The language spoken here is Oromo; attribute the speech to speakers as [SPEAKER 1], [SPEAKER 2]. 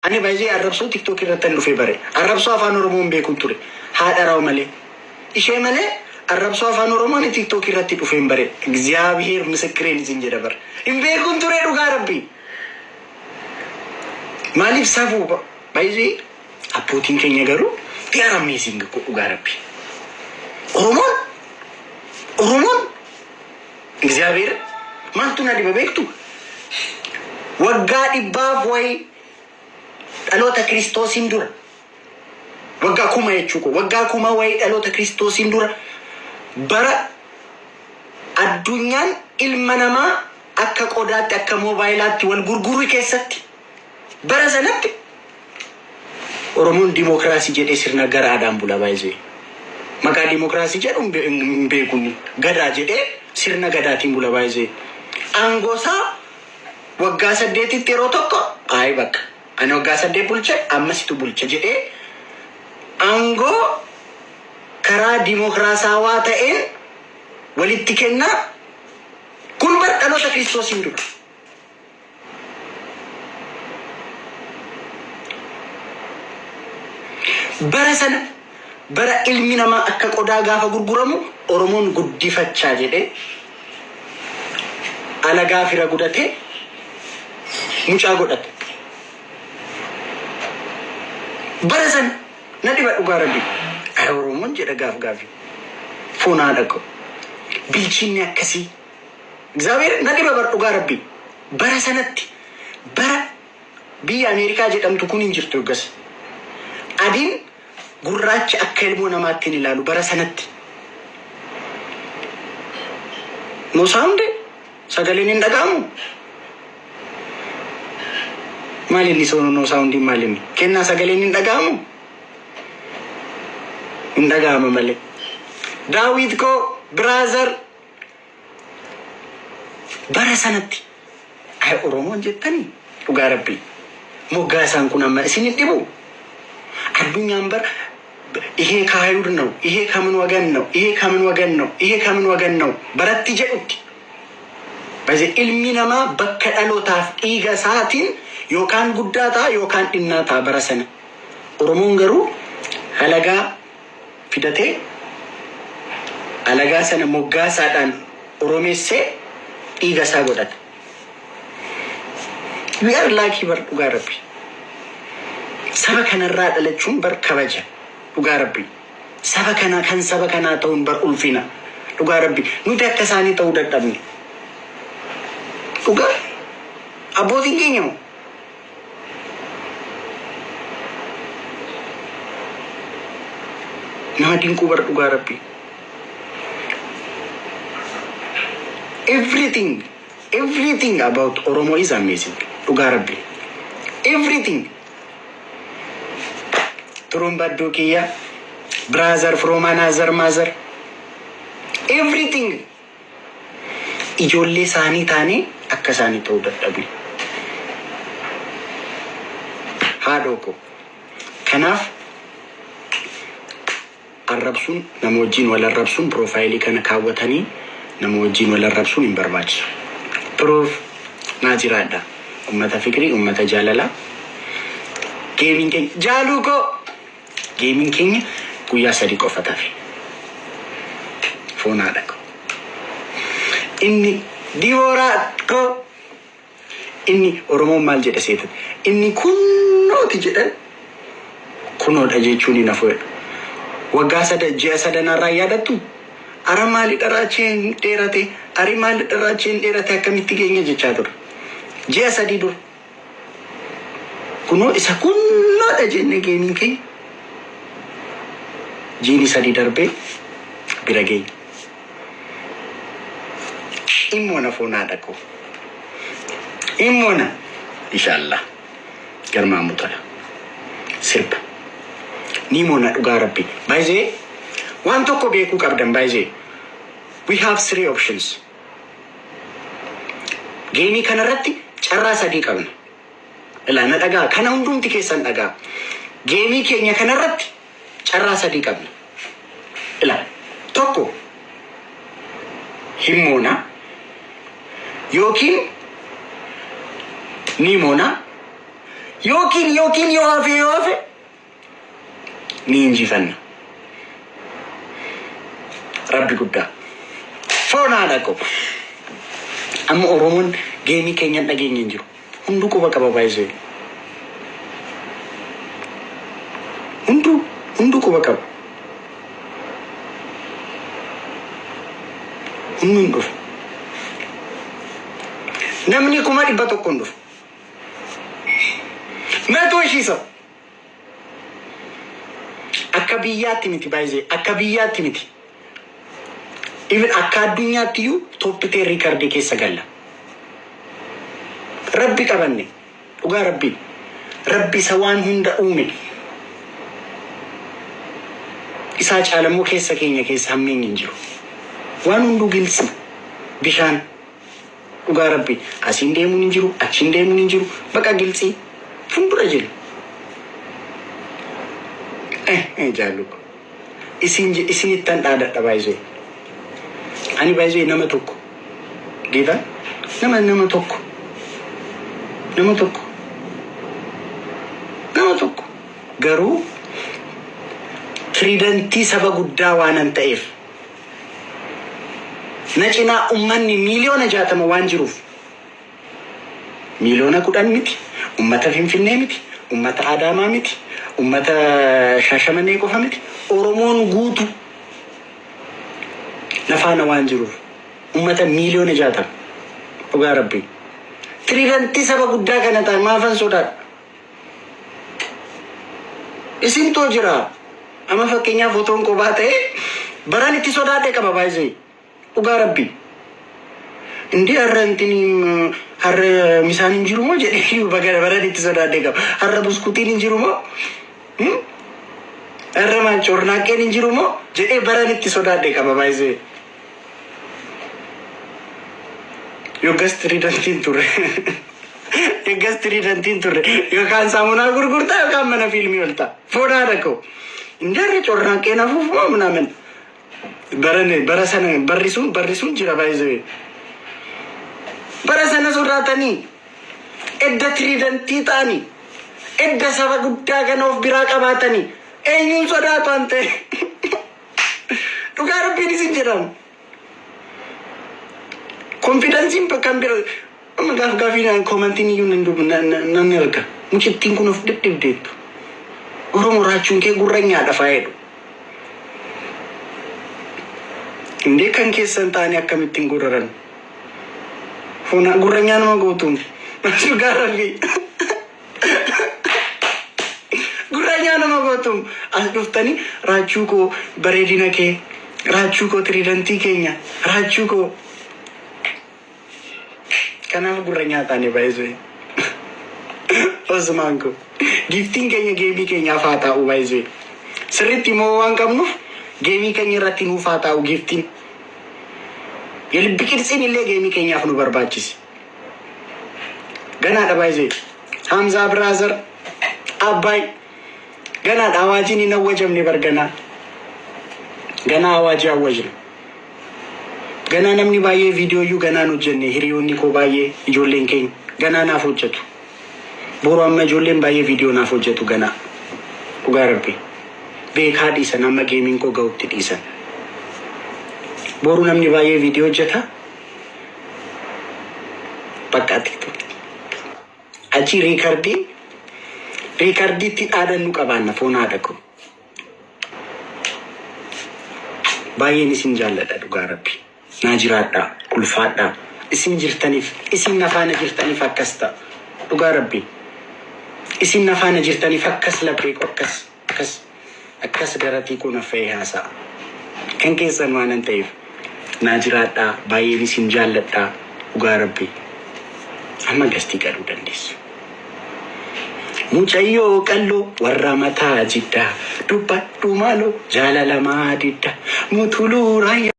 [SPEAKER 1] Ani baay'ee arrabsoo TikTok irratti dhufee bare. Arrabsoo afaan Oromoon beekuun ture. Haadha raa'u malee. Ishee malee arrabsoo afaan Oromoon TikTok irratti dhufee bare. እግዚአብሔር ምስክሬን isin jedha bare. Hin beekuun ture dhugaa Rabbi. Maaliif safuu baay'ee abbootiin keenya garuu they are amazing dhugaa Rabbi. Oromoon እግዚአብሔር maaltu na dhiba beektu? Waggaa dhibbaaf wayi dhaloota Kiristoosiin dura waggaa kuma jechuudha. Waggaa kuma wayi dhaloota Kiristoosiin dura bara addunyaan ilma namaa akka qodaatti akka moobaayilatti wal gurguru keessatti bara sanatti Oromoon dimokiraasii jedhee sirna garaadhaan bula baay'ee. Maqaa dimokiraasii jedhu hin beekuni. Gadaa jedhee sirna gadaatiin bula baay'ee. Angoosaa waggaa 8 yeroo tokko ayi bakka ani waggaa 8 bulche ammasitu bulche jedhee angoo karaa dimokiraasaawaa ta'een walitti kennaa kun bara dhaloota Kiristoosiin dura. Bara sana bara ilmi namaa akka qodaa gaafa gurguramu Oromoon guddifachaa jedhee alagaa fira godhatee mucaa godhate. Bara sana na dhiba dhugaa Rabbi. Oromoon jedha gaafi foonaa dhaqo. Bilchinni akkasii. እግዚአብሔር na dhiba bara dhugaa Rabbi. Bara sanatti bara biyya Ameerikaa jedhamtu kun hin jirtu eeggas. Adiin gurraacha akka ilmoo namaatti hin ilaalu bara sanatti. No sound sagaleen hin dhaga'amu. Maalinni sono no sound maalinni. Kennaa sagaleen hin dhaga'amu. Hin dhaga'amu malee. Daawit ko brother bara sanatti ay Oromoon jettanii dhugaa Rabbi. Moggaa isaan kun amma isin hin dhibu. Addunyaan bara ይሄ ከአይሁድ ነው ይሄ ከምን ወገን ነው ይሄ ከምን ወገን ነው ይሄ ከምን ወገን ነው በረት ይጀኡት በዚህ ኢልሚናማ በከዳሎታፍ ኢገሳቲን ዮካን ጉዳታ ዮካን እናታ በረሰነ ኦሮሞን ገሩ አለጋ ፊደቴ አለጋ ሰነ ሞጋሳዳን ኦሮሜሴ ኢገሳ ጎዳት ዊአር ላኪ በርዱ ጋርቢ ሰበከነራ ደለቹን በርከበጀ dhugaa Rabbi. Saba kana kan saba kana ta'uun bar ulfina. Dhugaa Rabbi. Nuti akka isaanii ta'uu dadhabne. Dhugaa abbootiin keenya nama dinquu bar dhugaa Rabbi. Everything about Oromo is amazing. Dhugaa Rabbi. Everything. Turumba dukiya, brother from another mother. Everything. Ijoollee isaanii taane akka isaanii ta'uu dadhabne. Haadhoo ko. Kanaaf arrabsuun nama wajjin wal arrabsuun piroofaayilii kana kaawwatanii nama wajjin wal arrabsuun hin barbaachisu. Proof naa jiraadha. Ummata fikrii, ummata jaalalaa. Geemiin keenya jaaluu ko. Gaming King guyyaa 3 qofa tafe. Foonaa dhaqo. Inni diiworaa ko. Inni Oromoon maal jedha seetan. Inni kunnooti jedhan. Kunnoodha jechuun hin hafu. Waggaa 3 ji'a 3 narraa yaadattu. Ara maali dharaacheen dheerate. Ari maali dharaacheen dheerate akkamitti geenya jechaa ture. Ji'a 3 dur. Kunnoo isa kunnoodha jenne Gaming King. Jini sadi darbe bira geenya. Immoona foonaa dhaqu. Immoona inshallah garmaa mutala. Sirba. Ni moona dhugaa Rabbi. Baay'ee waan tokko beekuu qabdan baay'ee. We have 3 options. Geemii kanarratti carraa 3 qabna. Ilaana dhagaa kana hundumti keessan dhagaa. Geemii keenya kanarratti carraa 3 qabna. Ila tokko himmoona yookiin ni moona yookiin yoo hafe ni injifanna. Rabbi guddaa foonaa dhaqo. Amma Oromoon geemii keenya dhageenya hin jiru. Hunduu quba qaba baay'isee. Hunduu quba qaba. Hunduu hin dhufu. Namni 100,000 hin dhufu. Meetoo ishiisa. Akka biyyaatti miti baay'isee. Akka biyyaatti miti. Even akka addunyaatti iyyuu tooppitee riikardii keessa galla. Rabbi qabanne. Dhugaa Rabbi. Rabbi isa waan hunda uume. Isaa caalamuu keessa keenya keessa hammeenyi hin jiru. Waan hunduu gilsi. Bishaan. Dhugaa Rabbi. Asiin deemuun hin jiru. Achiin deemuun hin jiru. Baqa gilsii. Fuuldura jiru. Jaalluko. Isinittan dhaadadha baay'isee. Ani baay'isee nama tokko. Geetaa? Nama tokko. Garuu tiriidantii saba guddaa waanan ta'eef na cinaa ummanni miliyoona 60 waan jiruuf miliyoona 10 miti, ummata Finfinnee miti, ummata Adaamaa miti, ummata Shaashamannee qofa miti, Oromoon guutu nafaana waan jiruuf ummata miliyoona 60. Dhugaa Rabbi. Tiriidantii saba guddaa kana ta'e maafan sodaadha. Isin too jira. Amma fakkeenyaaf fotoon kophaa ta'e baraan itti sodaadhe qaba baay'isee. Dhugaa Rabbi. Indi har'antiin har'a misaan hin jiru moo jedhee baraan itti sodaadhe qaba. Har'a buskutiin hin jiru moo? Har'a maal cornaaqeen hin jiru moo jedhee baraan itti sodaadhe qaba baay'isee. Yookaan tiriidantiin turre yookaan saamunaa gurgurtaa yookaan mana fiilmii olta foonaa dhaqo indarri cornaaqeen hafuuf moo ምናምን bara sana barrisuun jira baay'isee bara sana sodaatanii edda tiriidantii ta'anii edda saba guddaa kana of biraa qabaatanii eenyuun sodaatu waan ta'e dhugaa Rabbiin isin jedhamu. Konfidansiin bakka bira gaafii komantiin iyyuu nan erga. Mucittiin kun of dhibdeettu. Oromoo raachuun kee gurranyaadha faayedhu. Indee kan keessan ta'anii akkamittiin goraran. Foonaa gurranyaa nama gootuun. Dhugaa Rabbii. Gurranyaa nama gootuun. As dhuftanii raachuu koo bareedina kee, raachuu koo tiriidantii keenya, raachuu koo. Kanaaf gurranyaa taane baay'isee. Osmaan ko. Giftiin keenya geemii keenyaaf haa taa'u baay'isee. Sirriitti immoo waan qabnuuf geemii keenya irratti nuuf haa taa'u giftiin. Yelbi qirtsiin illee geemii keenyaaf nu barbaachisi. Ganaadha baay'isee. Hamzaa Biraazar Abbaay. Ganaadha awaajiin hin awwajamne barganaa. Ganaa awaajii awwajna. Ganaa namni baay'ee viidiyoo iyyuu ganaan hojjenne hiriyoonni koo baay'ee ijoolleen keenya ganaa naaf hojjetu. Boru amma ijoolleen baay'ee viidiyoo naaf hojjetu ganaa. Dhugaa Rabbi. Beekaa dhiisan amma geemiin koo ga'utti dhiisan. Boru namni baay'ee viidiyoo hojjeta. Bakka TikTok. Achi riikardiitti dhaadannu qabaanna foon haadha koo. Baay'een isin jaalladha dhugaa Rabbi. Naa jiraadha, ulfaadha. Isin jirtaniif, isin nafaana jirtaniif akkas ta'a. Dhugaa Rabbi. Isin nafaana jirtaniif akkas laphee akkas garatii kun affee haasa'a. Kan keessan waan ta'eef naa jiraadha, baay'een isin jaalladha. Dhugaa Rabbi. Amma gastii qaluu dandeessu. Mucayyoo qalloo warra mataa jiddaa dubbadhu maaloo jaalala maa didda mutuluu raayyaa.